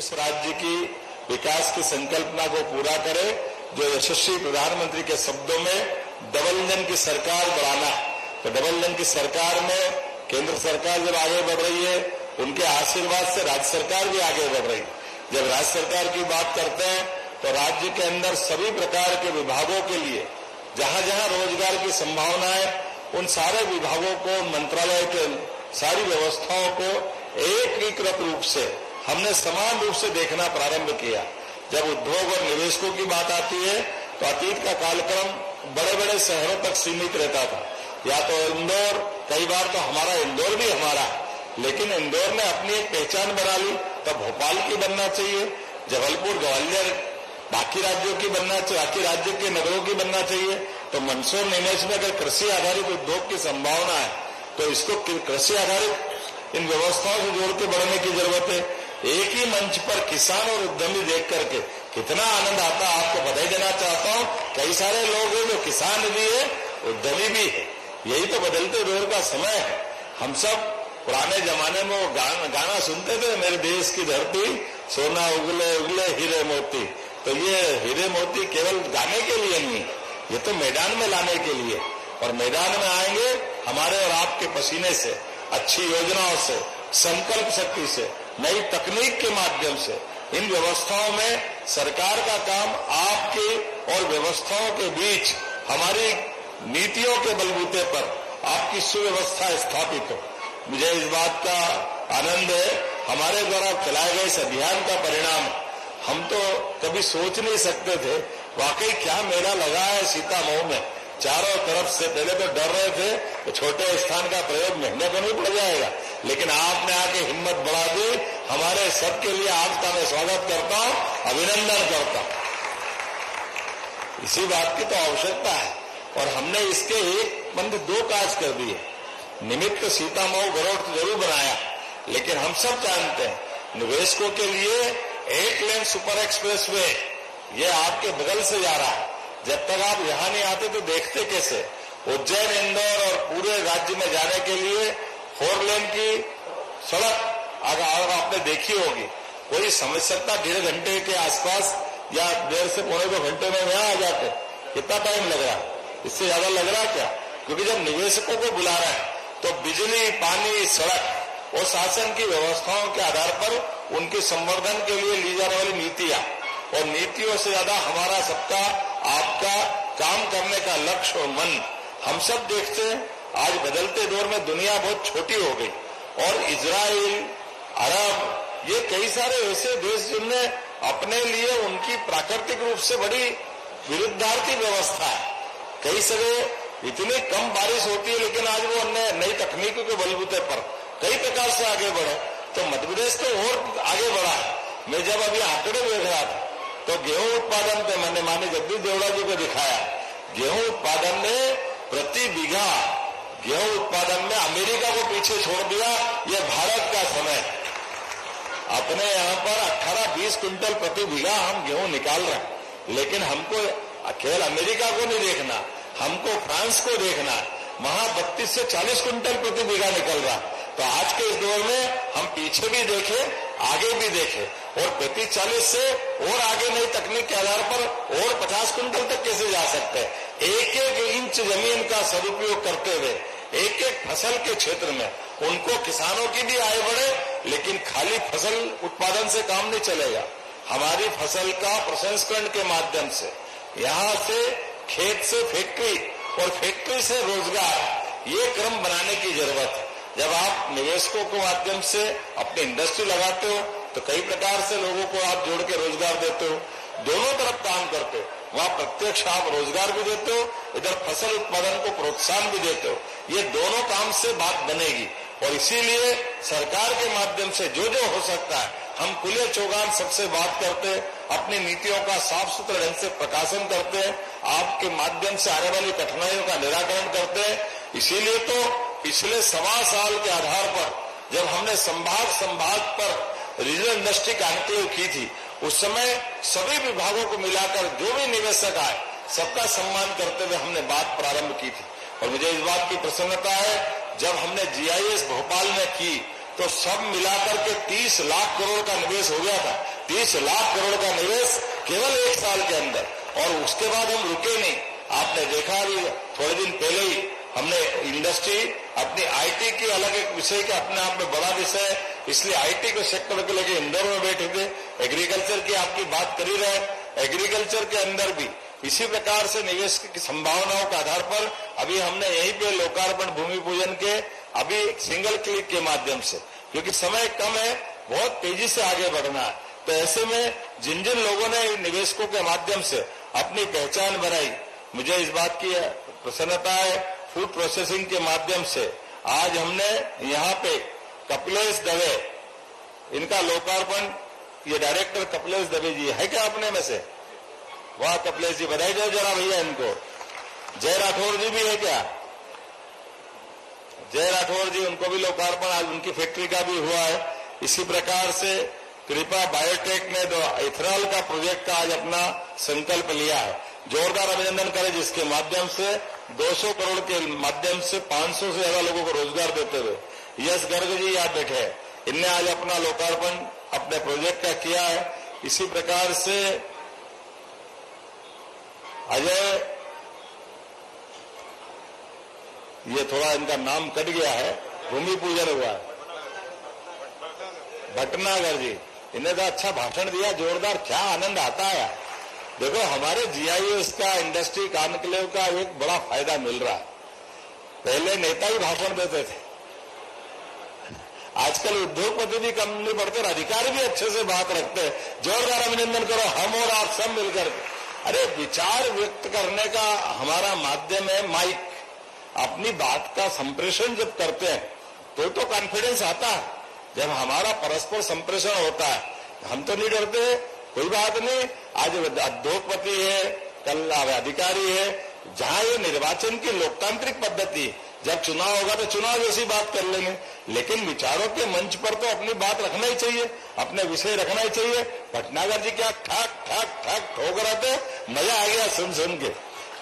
उस राज्य की विकास की संकल्पना को पूरा करे जो यशस्वी प्रधानमंत्री के शब्दों में डबल इंजन की सरकार बढ़ाना है। तो डबल इंजन की सरकार में केंद्र सरकार जब आगे बढ़ रही है, उनके आशीर्वाद से राज्य सरकार भी आगे बढ़ रही है। जब राज्य सरकार की बात करते हैं तो राज्य के अंदर सभी प्रकार के विभागों के लिए जहां जहां रोजगार की संभावना है, उन सारे विभागों को, मंत्रालय के सारी व्यवस्थाओं को एकीकृत रूप से हमने समान रूप से देखना प्रारंभ किया। जब उद्योग और निवेशकों की बात आती है तो अतीत का कालक्रम बड़े बड़े शहरों तक सीमित रहता था, या तो इंदौर, कई बार तो हमारा इंदौर भी हमारा है, लेकिन इंदौर ने अपनी एक पहचान बना ली। तब भोपाल की बनना चाहिए, जबलपुर, ग्वालियर बाकी राज्यों की बनना चाहिए, बाकी राज्य के नगरों की बनना चाहिए। तो मंदसौर नीमच में अगर कृषि आधारित उद्योग की संभावना है तो इसको कृषि आधारित इन व्यवस्थाओं से जोड़ के बढ़ने की जरूरत है। एक ही मंच पर किसान और उद्यमी देख करके कितना आनंद आता है। आपको बधाई देना चाहता हूं, कई सारे लोग हैं जो किसान भी है, उद्यमी भी है। यही तो बदलते दौर का समय है। हम सब पुराने जमाने में वो गाना सुनते थे, मेरे देश की धरती सोना उगले उगले हीरे मोती। तो ये हीरे मोती केवल गाने के लिए नहीं, ये तो मैदान में लाने के लिए। और मैदान में आएंगे हमारे और आपके पसीने से, अच्छी योजनाओं से, संकल्प शक्ति से, नई तकनीक के माध्यम से। इन व्यवस्थाओं में सरकार का काम आपके और व्यवस्थाओं के बीच हमारी नीतियों के बलबूते पर आपकी सुव्यवस्था स्थापित हो। मुझे इस बात का आनंद है, हमारे द्वारा चलाए गए इस अभियान का परिणाम हम तो कभी सोच नहीं सकते थे। वाकई क्या मेला लगा है सीतामऊ में, चारों तरफ से। पहले तो डर रहे थे तो छोटे स्थान का प्रयोग महंगा तो नहीं पड़ जाएगा, लेकिन आपने आके हिम्मत बढ़ा दी। हमारे सबके लिए आपका मैं स्वागत करता हूं, अभिनंदन करता हूं। इसी बात की तो आवश्यकता है और हमने इसके एक बंद दो काज कर दिए। निमित्त सीतामऊ गरुड़ तो जरूर बनाया, लेकिन हम सब जानते हैं निवेशकों के लिए 8 लेन सुपर एक्सप्रेस वे ये आपके बगल से जा रहा है। जब तक आप यहां नहीं आते तो देखते कैसे। उज्जैन, इंदौर और पूरे राज्य में जाने के लिए 4 लेन की सड़क अगर आपने देखी होगी, कोई समझ सकता 1.5 घंटे के आसपास या 1.5 से पौने 2 घंटे में यहां आ जाते। कितना टाइम लग रहा है? इससे ज्यादा लग रहा क्या? क्योंकि जब निवेशकों को बुला रहे हैं तो बिजली, पानी, सड़क और शासन की व्यवस्थाओं के आधार पर उनके संवर्धन के लिए ली जाने वाली नीतियां, और नीतियों से ज्यादा हमारा सबका आपका काम करने का लक्ष्य और मन। हम सब देखते हैं आज बदलते दौर में दुनिया बहुत छोटी हो गई, और इजराइल, अरब, ये कई सारे ऐसे देश जिनने अपने लिए उनकी प्राकृतिक रूप से बड़ी विरुद्धार्थी व्यवस्था है। कई जगह इतनी कम बारिश होती है, लेकिन आज वो नई तकनीकों के बलबूते पर कई प्रकार से आगे बढ़े। तो मध्य प्रदेश तो और आगे बढ़ा है। मैं जब अभी आंकड़े देख रहा था तो गेहूं उत्पादन पे मैंने माननीय जगदीश देवड़ा जी को दिखाया, गेहूं उत्पादन में प्रति बीघा गेहूं उत्पादन में अमेरिका को पीछे छोड़ दिया। ये भारत का समय है। अपने यहाँ पर 18-20 क्विंटल प्रति बीघा हम गेहूं निकाल रहे हैं, लेकिन हमको केवल अमेरिका को नहीं देखना, हमको फ्रांस को देखना है। वहां 32 से 40 क्विंटल प्रति बीघा निकल रहा। तो आज के इस दौर में हम पीछे भी देखें, आगे भी देखें, और 35-40 से और आगे नई तकनीक के आधार पर और 50 क्विंटल तक कैसे जा सकते हैं। एक एक इंच जमीन का सदुपयोग करते हुए एक एक फसल के क्षेत्र में उनको किसानों की भी आय बढ़े, लेकिन खाली फसल उत्पादन से काम नहीं चलेगा। हमारी फसल का प्रसंस्करण के माध्यम से, यहाँ से खेत से फैक्ट्री और फैक्ट्री से रोजगार, ये क्रम बनाने की जरूरत है। जब आप निवेशकों के माध्यम से अपनी इंडस्ट्री लगाते हो तो कई प्रकार से लोगों को आप जोड़ के रोजगार देते हो, दोनों तरफ काम करते हो। वहां प्रत्यक्ष आप रोजगार भी देते हो, इधर फसल उत्पादन को प्रोत्साहन भी देते हो। ये दोनों काम से बात बनेगी, और इसीलिए सरकार के माध्यम से जो जो हो सकता है हम खुले चौगान सबसे बात करते हैं, अपनी नीतियों का साफ सुथरे ढंग से प्रकाशन करते हैं, आपके माध्यम से आने वाली कठिनाइयों का निराकरण करते हैं। इसीलिए तो पिछले 1.25 साल के आधार पर जब हमने संभाग पर रीजनल इंडस्ट्री कॉन्क्लेव की थी, उस समय सभी विभागों को मिलाकर जो भी निवेशक आए सबका सम्मान करते हुए हमने बात प्रारंभ की थी। और मुझे इस बात की प्रसन्नता है, जब हमने GIS भोपाल में की तो सब मिलाकर के 30 लाख करोड़ का निवेश हो गया था। 30 लाख करोड़ का निवेश केवल 1 साल के अंदर, और उसके बाद हम रुके नहीं। आपने देखा अभी थोड़े दिन पहले ही हमने इंडस्ट्री अपनी आईटी की अलग एक विषय के अपने आप में बड़ा विषय है, इसलिए आईटी के सेक्टर को लेकर इंदौर में बैठे थे। एग्रीकल्चर की आपकी बात कर ही रहे, एग्रीकल्चर के अंदर भी इसी प्रकार से निवेश की संभावनाओं के आधार पर अभी हमने यहीं पे लोकार्पण भूमि पूजन के अभी सिंगल क्लिक के माध्यम से, क्योंकि समय कम है, बहुत तेजी से आगे बढ़ना है, तो ऐसे में जिन जिन लोगों ने निवेशकों के माध्यम से अपनी पहचान बनाई, मुझे इस बात की प्रसन्नता है। फूड प्रोसेसिंग के माध्यम से आज हमने यहाँ पे कपिलेश दवे, इनका लोकार्पण, ये डायरेक्टर कपिलेश दवे जी है क्या अपने में से? वाह कपिलेश जी, बधाई दो जरा भैया इनको। जय राठौर जी भी है क्या? जय राठौर जी, उनको भी लोकार्पण आज उनकी फैक्ट्री का भी हुआ है। इसी प्रकार से कृपा बायोटेक ने इथेनॉल का प्रोजेक्ट का आज अपना संकल्प लिया है, जोरदार अभिनंदन करें, जिसके माध्यम से 200 करोड़ के माध्यम से 500 से ज्यादा लोगों को रोजगार देते हुए यश गर्ग जी यहाँ बैठे हैं, इनने आज अपना लोकार्पण अपने प्रोजेक्ट का किया है। इसी प्रकार से अजय, ये थोड़ा इनका नाम कट गया है, भूमि पूजन हुआ है, भटनागर जी, इन्हें तो अच्छा भाषण दिया, जोरदार, क्या आनंद आता है। देखो हमारे जीआईएस का, इंडस्ट्री कॉन्क्लेव का एक बड़ा फायदा मिल रहा है। पहले नेता ही भाषण देते थे, आजकल उद्योगपति भी कम नहीं पड़ते और अधिकारी भी अच्छे से बात रखते हैं। जोरदार अभिनंदन करो हम और आप सब मिलकर। अरे विचार व्यक्त करने का हमारा माध्यम है माइक, अपनी बात का संप्रेषण जब करते हैं तो कॉन्फिडेंस आता है। जब हमारा परस्पर संप्रेषण होता है, हम तो नहीं डरते, कोई बात नहीं। आज उद्योगपति है, कल अधिकारी है, जहां ये निर्वाचन की लोकतांत्रिक पद्धति, जब चुनाव होगा तो चुनाव जैसी बात कर लेंगे, लेकिन विचारों के मंच पर तो अपनी बात रखना ही चाहिए, अपने विषय रखना ही चाहिए। भटनागर जी क्या ठाक ठाक ठाक ठोक रहे थे, मजा आ गया सुन के,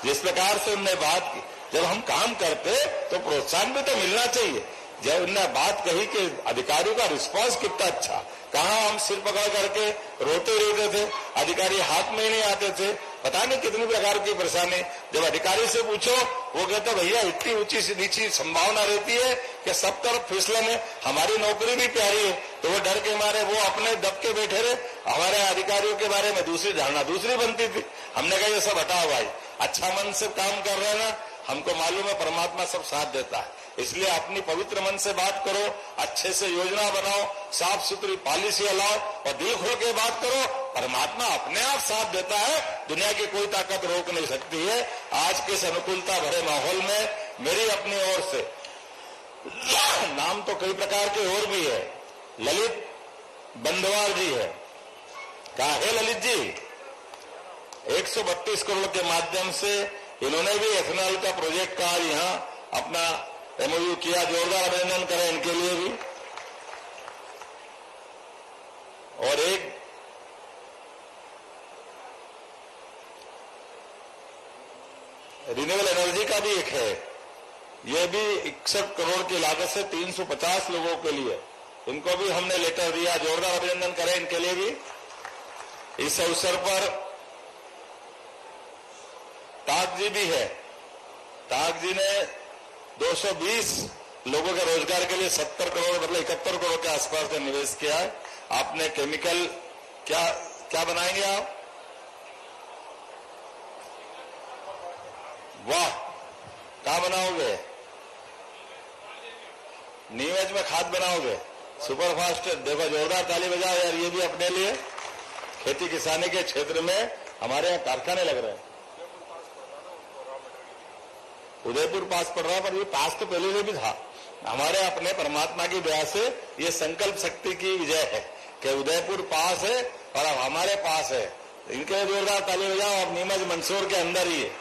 जिस प्रकार से उनने बात की। जब हम काम करते तो प्रोत्साहन भी तो मिलना चाहिए। जब उन्होंने बात कही कि अधिकारियों का रिस्पांस कितना अच्छा, कहाँ हम सिर पकड़ करके रोते रहते थे, अधिकारी हाथ में ही नहीं आते थे, पता नहीं कितनी प्रकार की परेशानी। जब अधिकारी से पूछो, वो कहते भैया इतनी ऊंची से नीची संभावना रहती है कि सब तरफ फिसलन है, हमारी नौकरी भी प्यारी है, तो वो डर के मारे वो अपने दब के बैठे रहे। हमारे अधिकारियों के बारे में दूसरी धारणा दूसरी बनती थी। हमने कहा ये सब हटाओ भाई, अच्छा मन से काम कर रहे हैं ना, हमको मालूम है परमात्मा सब साथ देता है, इसलिए अपनी पवित्र मन से बात करो, अच्छे से योजना बनाओ, साफ सुथरी पॉलिसी लाओ और दिल खोल के बात करो, परमात्मा अपने आप साथ देता है, दुनिया की कोई ताकत रोक नहीं सकती है। आज के इस अनुकूलता भरे माहौल में मेरी अपनी ओर से नाम तो कई प्रकार के और भी है, ललित बंदवार जी है, कहा है ललित जी, 132 करोड़ के माध्यम से इन्होंने भी एथेनॉल का प्रोजेक्ट का यहाँ अपना एमओयू किया, जोरदार अभिनंदन करें इनके लिए भी। और एक रिन्यूएबल एनर्जी का भी एक है, यह भी 61 करोड़ की लागत से 350 लोगों के लिए, इनको भी हमने लेटर दिया, जोरदार अभिनंदन करें इनके लिए भी। इस अवसर पर ताक जी भी है, ताक जी ने 220 लोगों के रोजगार के लिए 70 करोड़ मतलब 71 करोड़ के आसपास का निवेश किया है। आपने केमिकल क्या क्या बनाएंगे आप? वाह, कहां बनाओगे? नीमच में खाद बनाओगे, सुपर फास्ट। देखो जोरदार ताली बजाओ यार, ये भी अपने लिए खेती किसानी के क्षेत्र में हमारे यहाँ कारखाने लग रहे हैं। उदयपुर पास पड़ रहा, पर ये पास तो पहले से भी था। हमारे अपने परमात्मा की दया से ये संकल्प शक्ति की विजय है कि उदयपुर पास है और अब हमारे पास है। इनके जोरदार ताली बजाओ। अब नीमच मंदसौर के अंदर ही है।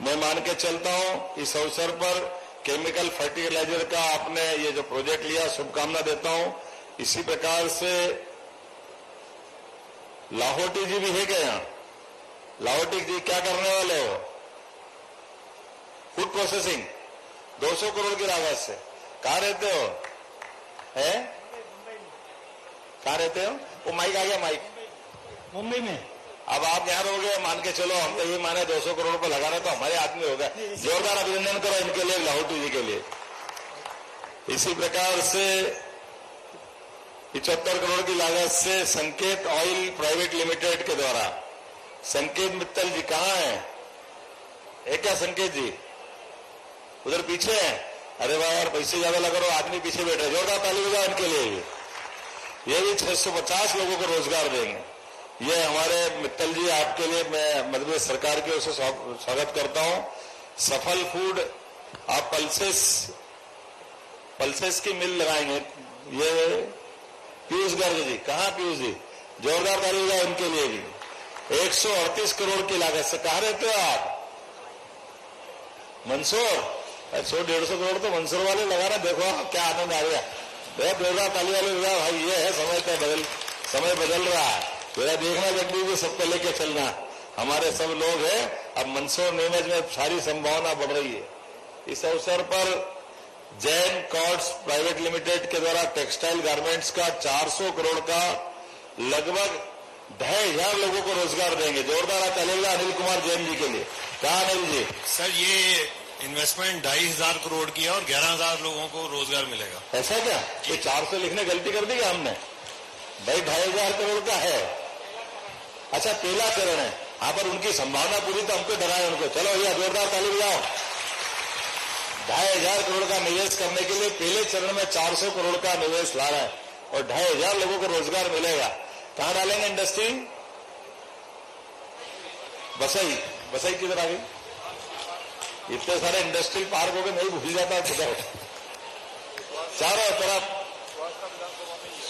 मैं मान के चलता हूं इस अवसर पर केमिकल फर्टिलाइजर का आपने ये जो प्रोजेक्ट लिया, शुभकामना देता हूं। इसी प्रकार से लाहौटी जी भी है क्या यहाँ? लाहौटी जी क्या करने वाले हो? फूड प्रोसेसिंग 200 करोड़ की लागत से। कहाँ रहते हो? है कहाँ रहते हो? वो माइक आ गया, माइक मुंबई में। अब आप यहाँ रहोगे, मान के चलो हम तो ये माने 200 करोड़ रुपए लगाना तो हमारे आदमी होगा। जोरदार अभिनंदन करो इनके लिए, लाहौटी जी के लिए। इसी प्रकार से 75 करोड़ की लागत से संकेत ऑयल प्राइवेट लिमिटेड के द्वारा, संकेत मित्तल जी कहाँ है? है क्या संकेत जी? उधर पीछे है। अरे वाह यार, पैसे ज्यादा लगा रहे हो, आदमी पीछे बैठे। जोरदार ताली बजाओ इनके लिए भी। ये भी 650 लोगों को रोजगार देंगे। ये हमारे मित्तल जी, आपके लिए मैं मध्य प्रदेश सरकार की ओर से स्वागत करता हूं। सफल फूड, आप पल्सेस की मिल लगाएंगे। ये पीयूष गर्ग जी, कहाँ पीयूष जी? जोरदार ताली बजाओ इनके लिए भी। 138 करोड़ की लागत से। कहाँ रहते हो आप? मंदसौर। 100-150 करोड़ तो मंदसौर वाले लगाना। देखो क्या आनंद आ गया। जोरदार ताली वाले बजाओ भाई। ये है समय बदल रहा है। मेरा देखना जगदीश जी, सबको लेके चलना। हमारे सब लोग हैं। अब मंदसौर नीमच में सारी संभावना बढ़ रही है। इस अवसर पर जैन कॉर्ड्स प्राइवेट लिमिटेड के द्वारा टेक्सटाइल गारमेंट्स का 400 करोड़ का लगभग 2,500 लोगों को रोजगार देंगे। जोरदार चलेगा अनिल कुमार जैन जी के लिए। कहा अनिल जी? सर, ये इन्वेस्टमेंट 2,500 करोड़ की है और 11,000 लोगों को रोजगार मिलेगा। ऐसा क्या? ये 400 लिखने गलती कर दी क्या हमने? भाई 2,500 करोड़ का है। अच्छा, पहला चरण है। यहाँ पर उनकी संभावना पूरी, तो हमको डराए उनको। चलो भैया, जोरदार ताली बजाओ। 2,500 करोड़ का निवेश करने के लिए पहले चरण में 400 करोड़ का निवेश ला रहा है और 2,500 लोगों को रोजगार मिलेगा। कहां डालेंगे इंडस्ट्री? बसई किधर आ गई? इतने सारे इंडस्ट्रियल पार्क हो गए, नहीं भूल जाता किधर। चारों तरफ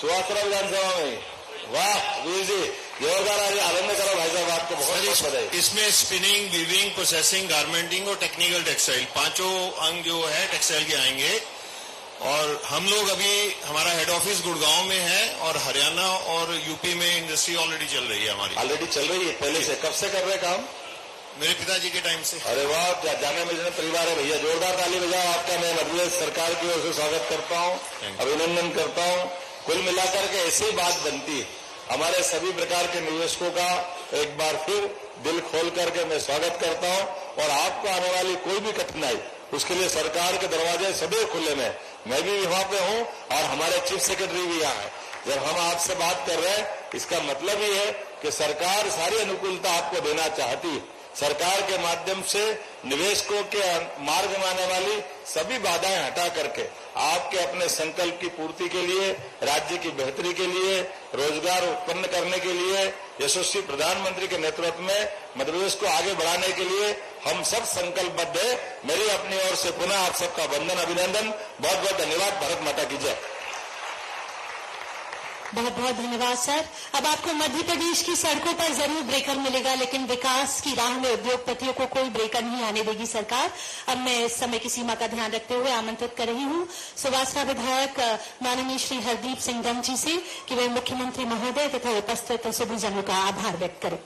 सुहासरा विधानसभा में। वाह वीर जी, जोरदार आज आनंद करो भाई साहब, आपको बहुत बधाई। इसमें स्पिनिंग, वीविंग, प्रोसेसिंग, गारमेंटिंग और टेक्निकल टेक्सटाइल, पांचों अंग जो है टेक्सटाइल के आएंगे। और हम लोग अभी, हमारा हेड ऑफिस गुड़गांव में है और हरियाणा और यूपी में इंडस्ट्री ऑलरेडी चल रही है हमारी। ऑलरेडी चल रही है पहले से? कब से कर रहे काम? मेरे पिताजी के टाइम से। अरे वाह, जाने में परिवार है भैया। जोरदार ताली बजाओ। आपका मैं मध्य प्रदेश सरकार की ओर से स्वागत करता हूँ, अभिनंदन करता हूँ। कुल मिलाकर के ऐसी बात बनती है। हमारे सभी प्रकार के निवेशकों का एक बार फिर दिल खोल करके मैं स्वागत करता हूं। और आपको आने वाली कोई भी कठिनाई, उसके लिए सरकार के दरवाजे सदैव खुले में। मैं भी वहां पे हूं और हमारे चीफ सेक्रेटरी भी यहाँ है। जब हम आपसे बात कर रहे हैं, इसका मतलब ही है कि सरकार सारी अनुकूलता आपको देना चाहती है। सरकार के माध्यम से निवेशकों के मार्ग में आने वाली सभी बाधाएं हटा करके आपके अपने संकल्प की पूर्ति के लिए, राज्य की बेहतरी के लिए, रोजगार उत्पन्न करने के लिए, यशस्वी प्रधानमंत्री के नेतृत्व में मध्य प्रदेश को आगे बढ़ाने के लिए हम सब संकल्पबद्ध है। मेरी अपनी ओर से पुनः आप सबका वंदन, अभिनंदन, बहुत बहुत धन्यवाद। भारत माता की जय। बहुत बहुत धन्यवाद सर। अब आपको मध्य प्रदेश की सड़कों पर जरूर ब्रेकर मिलेगा, लेकिन विकास की राह में उद्योगपतियों को कोई ब्रेकर नहीं आने देगी सरकार। अब मैं इस समय की सीमा का ध्यान रखते हुए आमंत्रित कर रही हूँ सुवासरा विधायक माननीय श्री हरदीप सिंह डंग जी से कि वे मुख्यमंत्री महोदय तथा उपस्थित सभी जनों का आभार व्यक्त करें।